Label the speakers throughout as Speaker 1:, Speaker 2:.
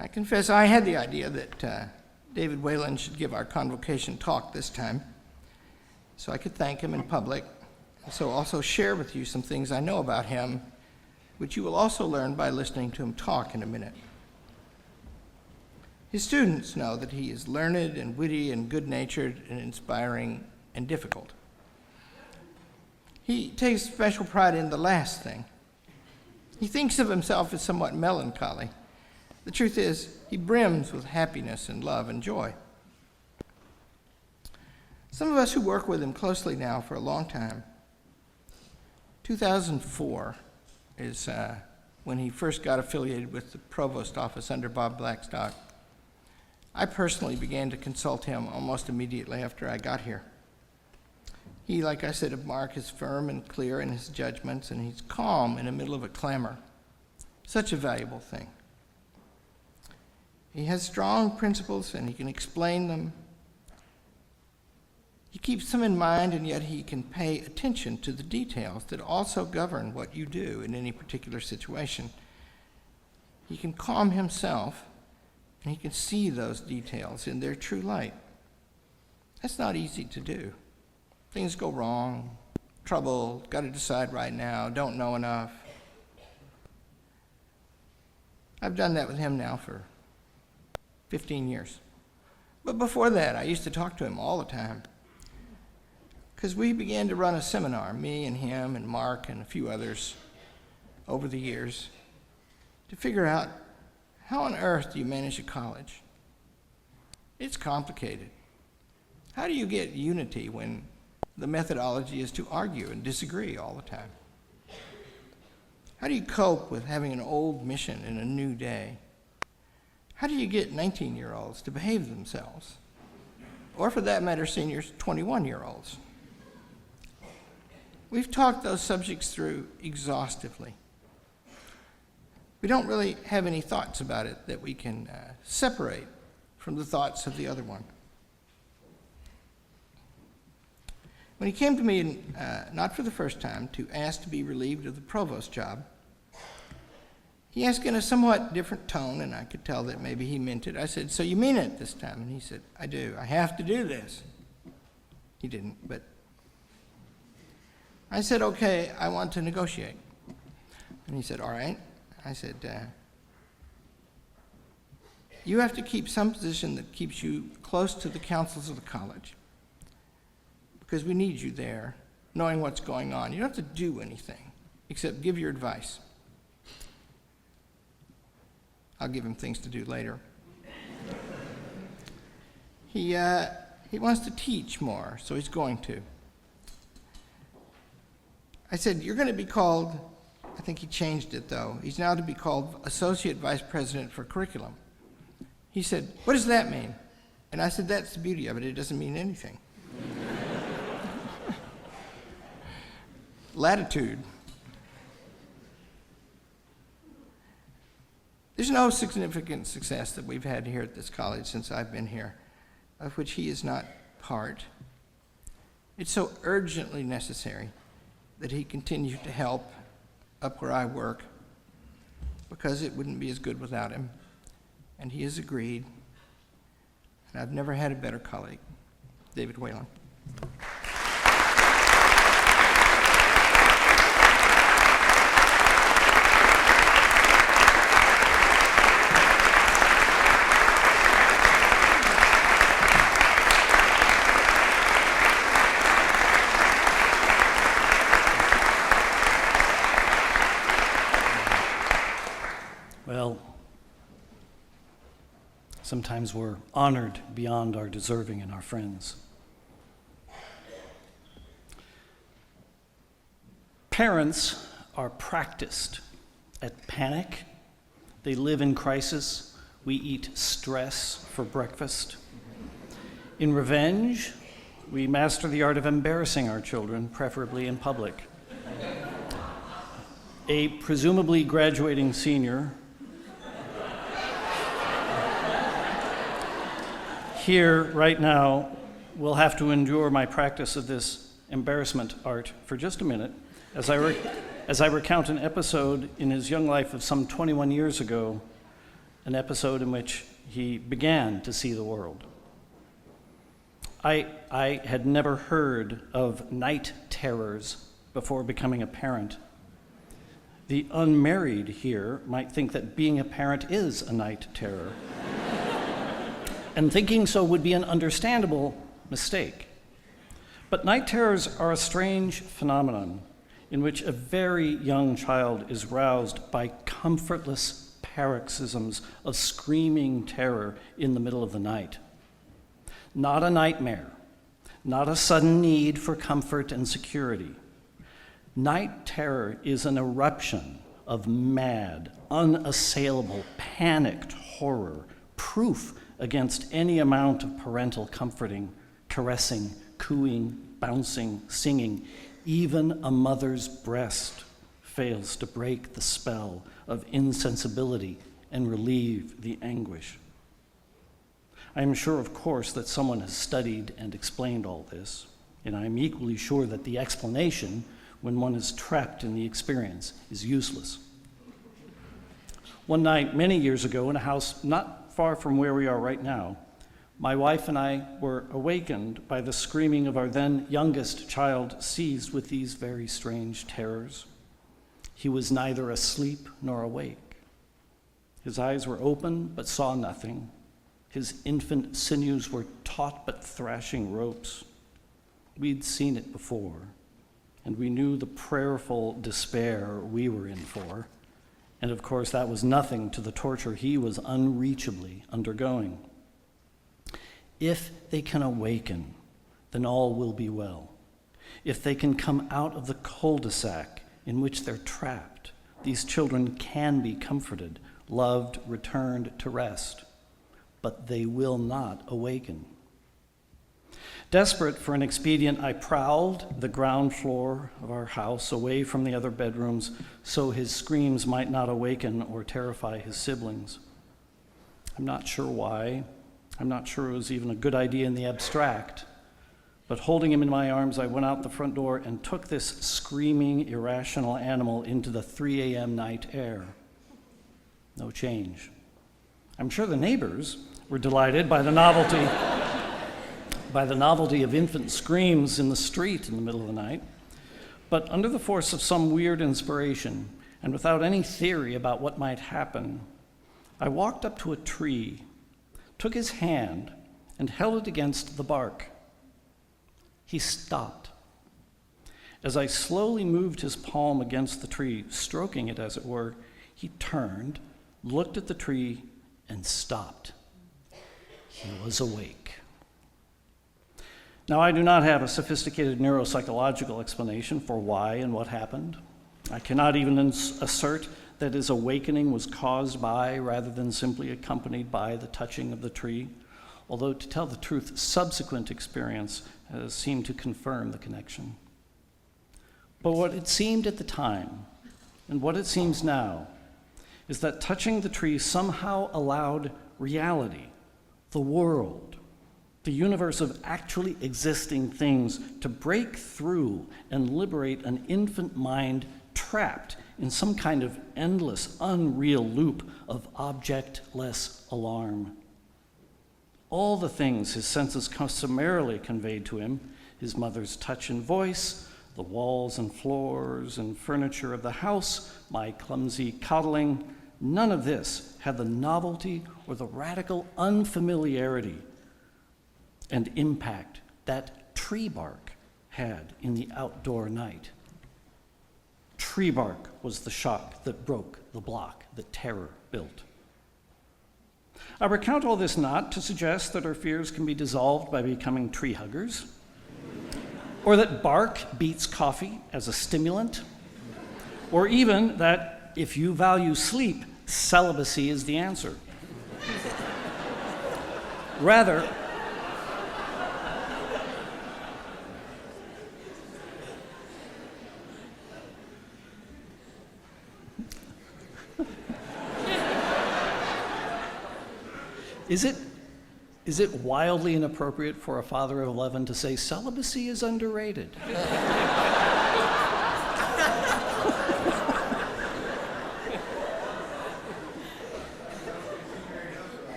Speaker 1: I confess I had the idea that David Whalen should give our Convocation talk this time, so I could thank him in public, and so also share with you some things I know about him, which you will also learn by listening to him talk in a minute. His students know that he is learned and witty and good-natured and inspiring and difficult. He takes special pride in the last thing. He thinks of himself as somewhat melancholy. The truth is, he brims with happiness and love and joy. Some of us who work with him closely now for a long time, 2004 is when he first got affiliated with the provost office under Bob Blackstock. I personally began to consult him almost immediately after I got here. He, like I said of Mark, is firm and clear in his judgments, and he's calm in the middle of a clamor. Such a valuable thing. He has strong principles, and he can explain them. He keeps them in mind, and yet he can pay attention to the details that also govern what you do in any particular situation. He can calm himself, and he can see those details in their true light. That's not easy to do. Things go wrong, trouble, got to decide right now, don't know enough. I've done that with him now for 15 years. But before that, I used to talk to him all the time. Because we began to run a seminar, me and him and Mark and a few others over the years, to figure out how on earth do you manage a college? It's complicated. How do you get unity when the methodology is to argue and disagree all the time? How do you cope with having an old mission in a new day? How do you get 19-year-olds to behave themselves? Or for that matter, seniors, 21-year-olds. We've talked those subjects through exhaustively. We don't really have any thoughts about it that we can separate from the thoughts of the other one. When he came to me, not for the first time, to ask to be relieved of the provost job, he asked in a somewhat different tone, and I could tell that maybe he meant it. I said, "So you mean it this time?" And he said, "I do. I have to do this." He didn't, but I said, "Okay, I want to negotiate." And he said, "All right." I said, "You have to keep some position that keeps you close to the councils of the college, because we need you there, knowing what's going on. You don't have to do anything except give your advice." I'll give him things to do later. He wants to teach more, so he's going to. I said, "You're going to be called," I think he changed it though, he's now to be called Associate Vice President for Curriculum. He said, "What does that mean?" And I said, "That's the beauty of it. It doesn't mean anything." Latitude. There's no significant success that we've had here at this college since I've been here, of which he is not part. It's so urgently necessary that he continue to help up where I work, because it wouldn't be as good without him. And he has agreed, and I've never had a better colleague. David Whalen.
Speaker 2: Well, sometimes we're honored beyond our deserving in our friends. Parents are practiced at panic. They live in crisis. We eat stress for breakfast. In revenge, we master the art of embarrassing our children, preferably in public. A presumably graduating senior here right now will have to endure my practice of this embarrassment art for just a minute as I recount an episode in his young life of some 21 years ago an episode in which he began to see the world. I had never heard of night terrors before becoming a parent. The unmarried here might think that being a parent is a night terror. And thinking so would be an understandable mistake. But night terrors are a strange phenomenon in which a very young child is roused by comfortless paroxysms of screaming terror in the middle of the night. Not a nightmare, not a sudden need for comfort and security. Night terror is an eruption of mad, unassailable, panicked horror, proof against any amount of parental comforting, caressing, cooing, bouncing, singing. Even a mother's breast fails to break the spell of insensibility and relieve the anguish. I am sure, of course, that someone has studied and explained all this, and I am equally sure that the explanation, when one is trapped in the experience, is useless. One night, many years ago, in a house not far from where we are right now, my wife and I were awakened by the screaming of our then youngest child, seized with these very strange terrors. He was neither asleep nor awake. His eyes were open but saw nothing. His infant sinews were taut but thrashing ropes. We'd seen it before, and we knew the prayerful despair we were in for. And of course, that was nothing to the torture he was unreachably undergoing. If they can awaken, then all will be well. If they can come out of the cul-de-sac in which they're trapped, these children can be comforted, loved, returned to rest. But they will not awaken. Desperate for an expedient, I prowled the ground floor of our house away from the other bedrooms so his screams might not awaken or terrify his siblings. I'm not sure why. I'm not sure it was even a good idea in the abstract. But holding him in my arms, I went out the front door and took this screaming, irrational animal into the 3 a.m. night air. No change. I'm sure the neighbors were delighted by the novelty of infant screams in the street in the middle of the night. But under the force of some weird inspiration, and without any theory about what might happen, I walked up to a tree, took his hand, and held it against the bark. He stopped. As I slowly moved his palm against the tree, stroking it as it were, he turned, looked at the tree, and stopped. He was awake. Now, I do not have a sophisticated neuropsychological explanation for why and what happened. I cannot even assert that his awakening was caused by, rather than simply accompanied by, the touching of the tree, although, to tell the truth, subsequent experience has seemed to confirm the connection. But what it seemed at the time, and what it seems now, is that touching the tree somehow allowed reality, the world, the universe of actually existing things, to break through and liberate an infant mind trapped in some kind of endless, unreal loop of objectless alarm. All the things his senses customarily conveyed to him, his mother's touch and voice, the walls and floors and furniture of the house, my clumsy coddling, none of this had the novelty or the radical unfamiliarity and impact that tree bark had in the outdoor night. Tree bark was the shock that broke the block that terror built. I recount all this not to suggest that our fears can be dissolved by becoming tree huggers, or that bark beats coffee as a stimulant, or even that if you value sleep, celibacy is the answer. Rather, Is it wildly inappropriate for a father of 11 to say celibacy is underrated?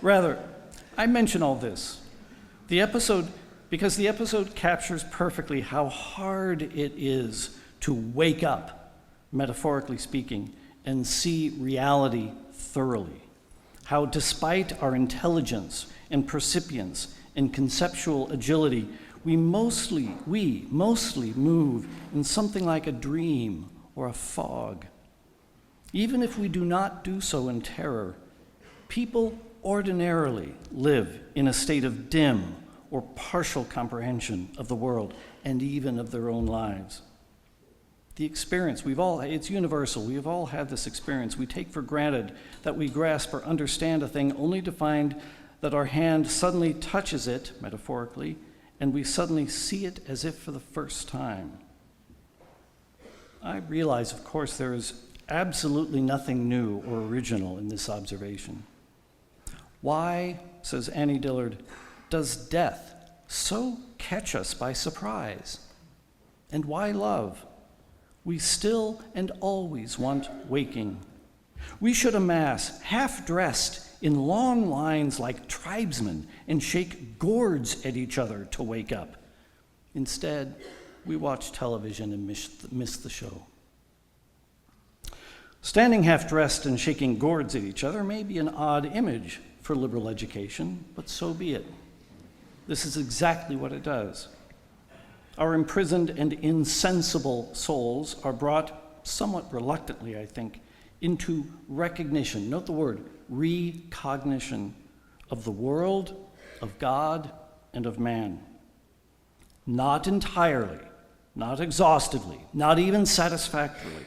Speaker 2: Rather, I mention all this because the episode captures perfectly how hard it is to wake up, metaphorically speaking, and see reality thoroughly. How despite our intelligence and percipience and conceptual agility, we mostly move in something like a dream or a fog. Even if we do not do so in terror, people ordinarily live in a state of dim or partial comprehension of the world and even of their own lives. The experience, it's universal. We have all had this experience. We take for granted that we grasp or understand a thing only to find that our hand suddenly touches it, metaphorically, and we suddenly see it as if for the first time. I realize, of course, there is absolutely nothing new or original in this observation. Why, says Annie Dillard, does death so catch us by surprise? And why love? We still and always want waking. We should amass, half-dressed, in long lines like tribesmen and shake gourds at each other to wake up. Instead, we watch television and miss the show. Standing half-dressed and shaking gourds at each other may be an odd image for liberal education, but so be it. This is exactly what it does. Our imprisoned and insensible souls are brought, somewhat reluctantly, I think, into recognition, note the word, recognition of the world, of God, and of man. Not entirely, not exhaustively, not even satisfactorily.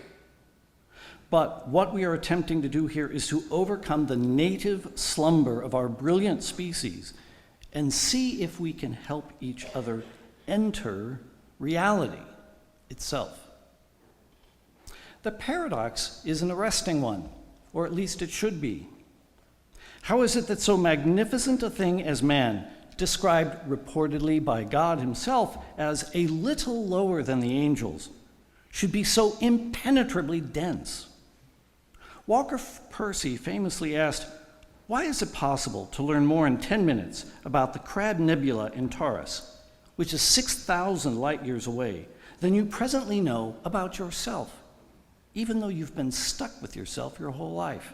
Speaker 2: But what we are attempting to do here is to overcome the native slumber of our brilliant species and see if we can help each other enter reality itself. The paradox is an arresting one, or at least it should be. How is it that so magnificent a thing as man, described reportedly by God himself as a little lower than the angels, should be so impenetrably dense? Walker Percy famously asked, why is it possible to learn more in 10 minutes about the Crab Nebula in Taurus, which is 6,000 light years away, than you presently know about yourself, even though you've been stuck with yourself your whole life?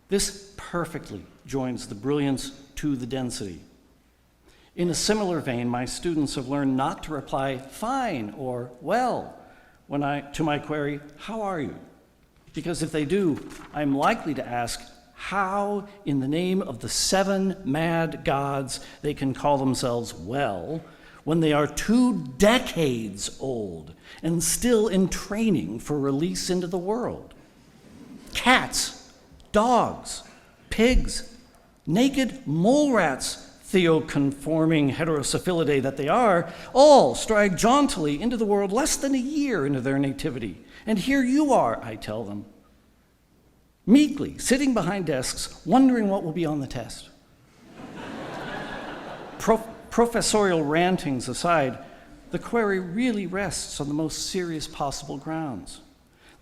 Speaker 2: This perfectly joins the brilliance to the density. In a similar vein, my students have learned not to reply fine or well to my query, how are you? Because if they do, I'm likely to ask how, in the name of the 7 mad gods, they can call themselves well when they are 2 decades old and still in training for release into the world. Cats, dogs, pigs, naked mole rats, theoconforming heterocephalidae that they are, all stride jauntily into the world less than a year into their nativity. And here you are, I tell them, meekly sitting behind desks, wondering what will be on the test. Professorial rantings aside, the query really rests on the most serious possible grounds.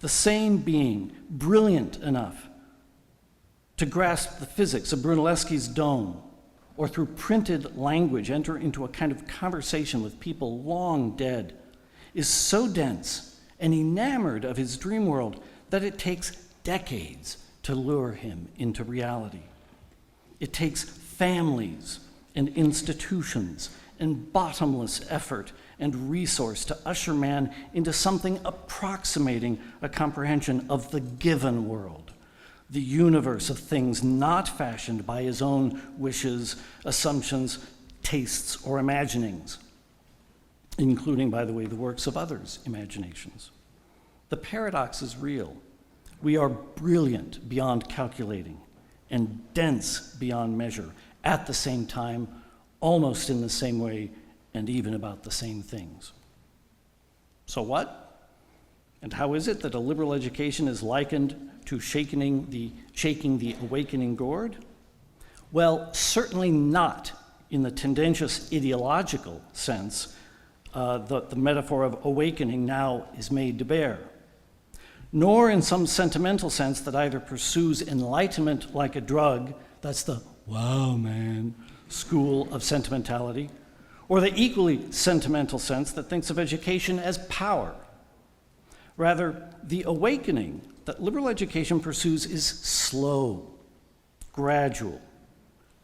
Speaker 2: The same being brilliant enough to grasp the physics of Brunelleschi's dome, or through printed language enter into a kind of conversation with people long dead, is so dense and enamored of his dream world that it takes decades to lure him into reality. It takes families and institutions and bottomless effort and resource to usher man into something approximating a comprehension of the given world, the universe of things not fashioned by his own wishes, assumptions, tastes, or imaginings, including, by the way, the works of others' imaginations. The paradox is real. We are brilliant beyond calculating and dense beyond measure at the same time, almost in the same way, and even about the same things. So what? And how is it that a liberal education is likened to shaking the awakening gourd? Well, certainly not in the tendentious ideological sense the metaphor of awakening now is made to bear. nor in some sentimental sense that either pursues enlightenment like a drug, that's the wow man school of sentimentality, or the equally sentimental sense that thinks of education as power. Rather, the awakening that liberal education pursues is slow, gradual,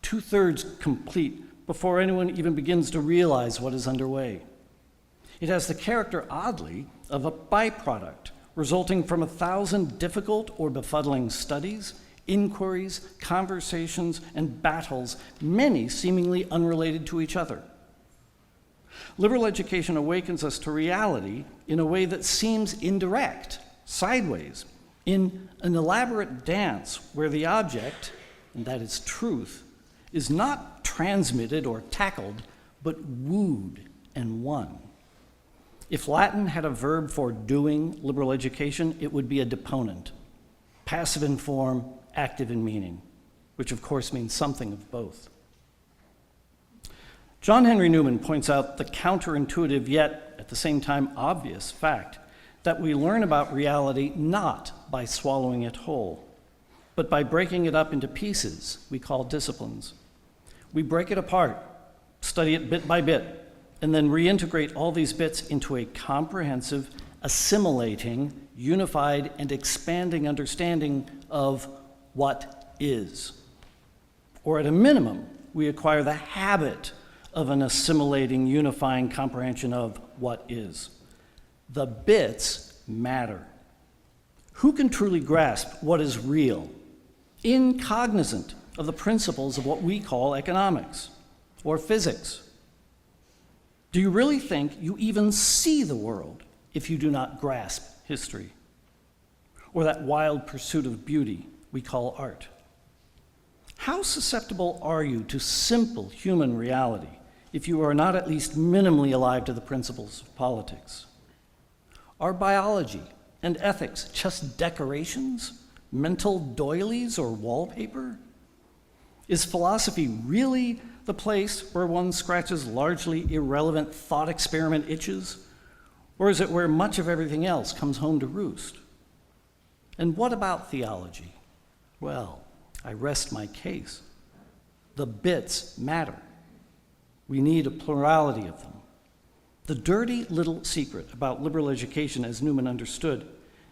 Speaker 2: 2/3 complete before anyone even begins to realize what is underway. It has the character, oddly, of a byproduct resulting from 1,000 difficult or befuddling studies, inquiries, conversations, and battles, many seemingly unrelated to each other. Liberal education awakens us to reality in a way that seems indirect, sideways, in an elaborate dance where the object, and that is truth, is not transmitted or tackled, but wooed and won. If Latin had a verb for doing liberal education, it would be a deponent, passive in form, active in meaning, which of course means something of both. John Henry Newman points out the counterintuitive yet at the same time obvious fact that we learn about reality not by swallowing it whole, but by breaking it up into pieces we call disciplines. We break it apart, study it bit by bit, and then reintegrate all these bits into a comprehensive, assimilating, unified, and expanding understanding of what is. Or at a minimum, we acquire the habit of an assimilating, unifying comprehension of what is. The bits matter. Who can truly grasp what is real, incognizant of the principles of what we call economics or physics? Do you really think you even see the world if you do not grasp history or that wild pursuit of beauty we call art? How susceptible are you to simple human reality if you are not at least minimally alive to the principles of politics? Are biology and ethics just decorations, mental doilies, or wallpaper? Is philosophy really the place where one scratches largely irrelevant thought experiment itches? Or is it where much of everything else comes home to roost? And what about theology? Well, I rest my case. The bits matter. We need a plurality of them. The dirty little secret about liberal education, as Newman understood,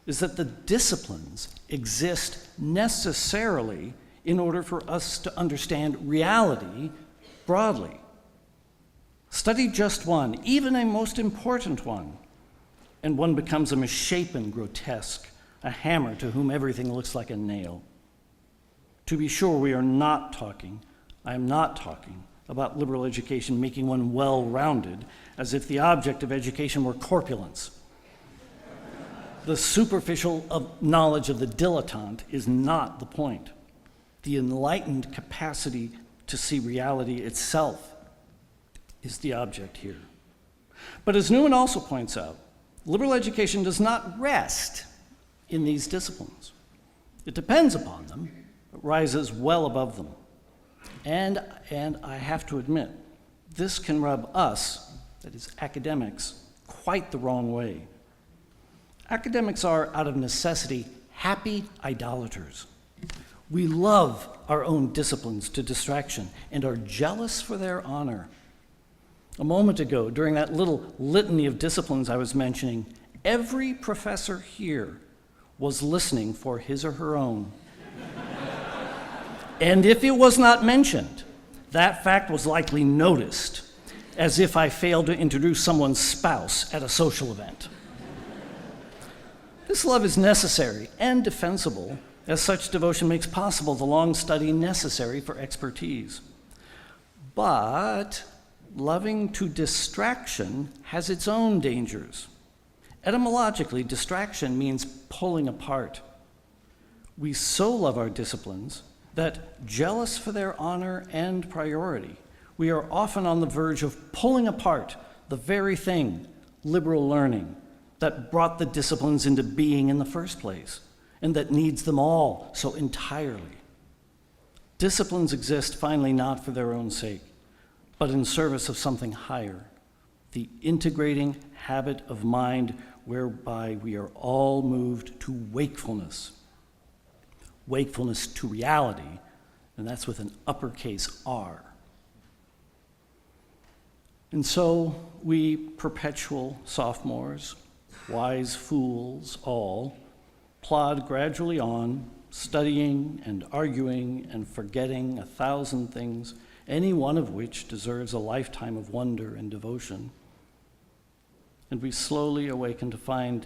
Speaker 2: is that the disciplines exist necessarily in order for us to understand reality broadly. Study just one, even a most important one, and one becomes a misshapen grotesque, a hammer to whom everything looks like a nail. To be sure, I am not talking about liberal education making one well-rounded, as if the object of education were corpulence. The superficial knowledge of the dilettante is not the point. The enlightened capacity to see reality itself is the object here. But as Newman also points out, liberal education does not rest in these disciplines. It depends upon them, but rises well above them. And I have to admit, this can rub us, that is academics, quite the wrong way. Academics are, out of necessity, happy idolaters. We love our own disciplines to distraction and are jealous for their honor. A moment ago, during that little litany of disciplines I was mentioning, every professor here was listening for his or her own. And if it was not mentioned, that fact was likely noticed, as if I failed to introduce someone's spouse at a social event. This love is necessary and defensible, as such devotion makes possible the long study necessary for expertise. But loving to distraction has its own dangers. Etymologically, distraction means pulling apart. We so love our disciplines that, jealous for their honor and priority, we are often on the verge of pulling apart the very thing, liberal learning, that brought the disciplines into being in the first place, and that needs them all so entirely. Disciplines exist finally not for their own sake, but in service of something higher, the integrating habit of mind whereby we are all moved to wakefulness. Wakefulness to reality, and that's with an uppercase R. And so we perpetual sophomores, wise fools all, plod gradually on, studying and arguing and forgetting 1,000 things, any one of which deserves a lifetime of wonder and devotion. And we slowly awaken to find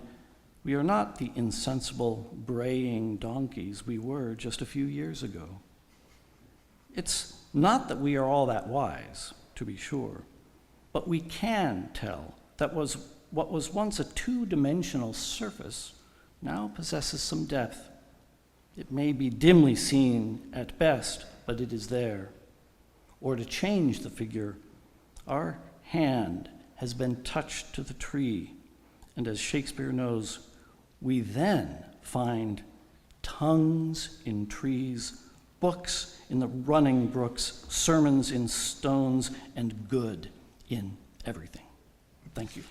Speaker 2: we are not the insensible, braying donkeys we were just a few years ago. It's not that we are all that wise, to be sure, but we can tell that what was once a two-dimensional surface now possesses some depth. It may be dimly seen at best, but it is there. Or to change the figure, our hand has been touched to the tree, and as Shakespeare knows, we then find tongues in trees, books in the running brooks, sermons in stones, and good in everything. Thank you.